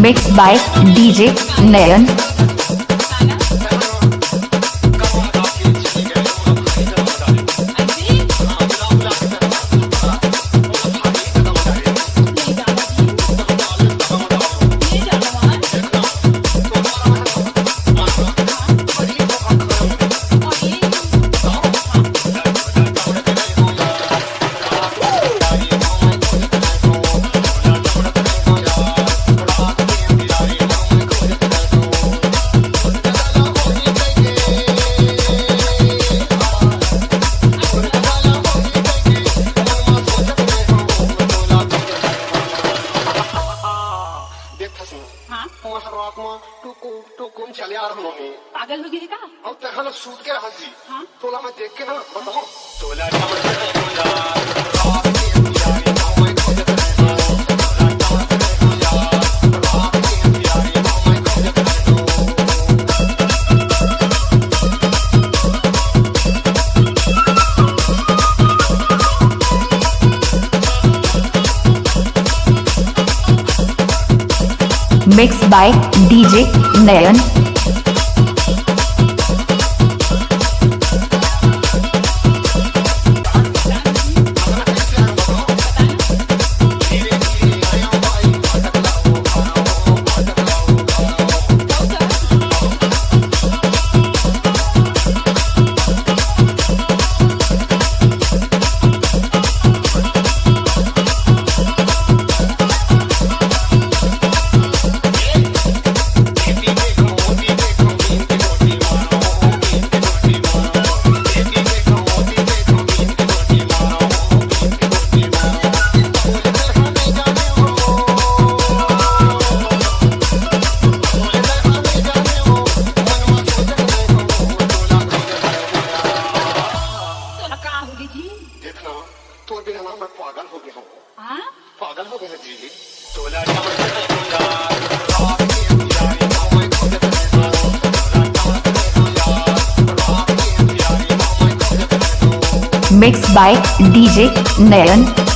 Mixed by DJ Nayan. पागल हो गई का? अब तक सूट के हंसी तोला मैं देख के ना बताओ Mixed by DJ Nayan. पागल हो गया हूँ पागल हो गया जी Mixed by DJ Nayan.